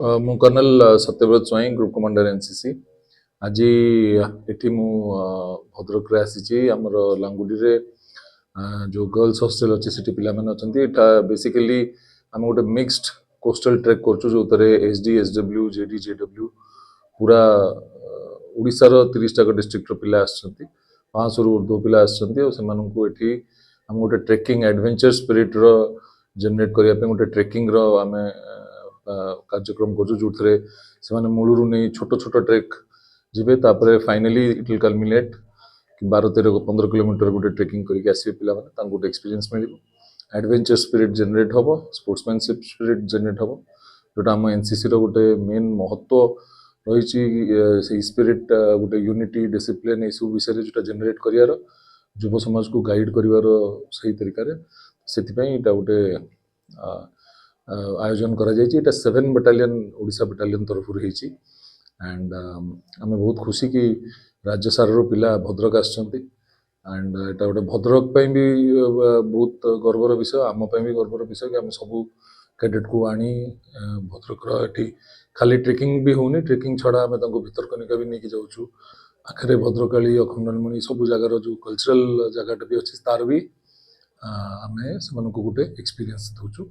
ମୁଁ colonel Satyabrata Swain group commander NCC. ଆଜି ଏଠି ମୁଁ ଭଦ୍ରକରେ ଆସିଛି। ଆମର ଲାଙ୍ଗୁଡିରେ जो गर्ल्स हॉस्टल अच्छी सेठी पिलाମାନେ ଅଛନ୍ତି। ଏଟା ବେସିକାଲି ଆମେ ଗୋଟେ ମିକ୍ସଡ କୋस्ଟାଲ ଟ୍ରେକ୍ କରୁଛୁ ଯୋଉଥିରେ ଏସଡି ଏସଡବ୍ल्यू जेडी जेडब्ल्यू पूरा ओडिशार 30टा डिस्ट्रिक्टर पिला आसଛନ୍ତି। 500 ରୁ ଉର୍ଦ୍ଧ୍ୱ ପିଲା ଆସଛନ୍ତି ଆଉ ସେମାନଙ୍କୁ ଏଠି ଆମେ ଗୋଟେ ଟ୍ରେକିଂ ଆଡଭେଞ୍ଚର ସ୍ପିରିଟ ର ଜେନେରେଟ କରିବା ପାଇଁ ଗୋଟେ ଟ୍ରେକିଂ ର ଆମେ କାର୍ଯ୍ୟକ୍ରମ କରୁଛୁ ଯୋଉଥିରେ ସେମାନେ ମୂଳରୁ ନେଇ ଛୋଟ ଛୋଟ ଟ୍ରେକ୍ ଯିବେ ତାପରେ ଫାଇନାଲି ଇଟ୍ ୱିଲ୍ କଲମିନେଟ୍ 12-13-15 किलोमीटर गोटे ट्रेकिंग करके आसवे पिला माने तांको गोटे एक्सपीरियंस मिलिबो। एडवेंचर स्पिरिट जनरेट हबो, स्पोर्ट्समैनशिप स्पिरिट जनरेट हबो जोटा हम एनसीसी रो गोटे मेन महत्व रहिछि। से स्पिरिट गोटे यूनिटी डिसिप्लिन ए सब विषय रे जोटा जनरेट करियार युव समाज को गाइड करिवार सही तरीका रे सेति पई एटा गोटे आयोजन करा जायछि। एटा 7 बटालियन ओडिशा बटालियन तरफ रहिछि एंड आमे बहुत खुशी कि राज्य सारा पिला भद्रक आसछन्ति एंड एटा गोटे भद्रक पई भी बहुत गर्वर विषय, आम पई भी गर्वर विषय कि आम सब कैडेट को आनी भद्रक एटी खाली ट्रेकिंग भी होनी, ट्रेकिंग छड़ा आम भितरकनिका भी नहीं जाऊँ आखिर भद्रकाली अखंडलमणि सब जगार जो कल्चरल जगह भी अच्छी तार भी आम से गोटे एक्सपीरियंस दौचु।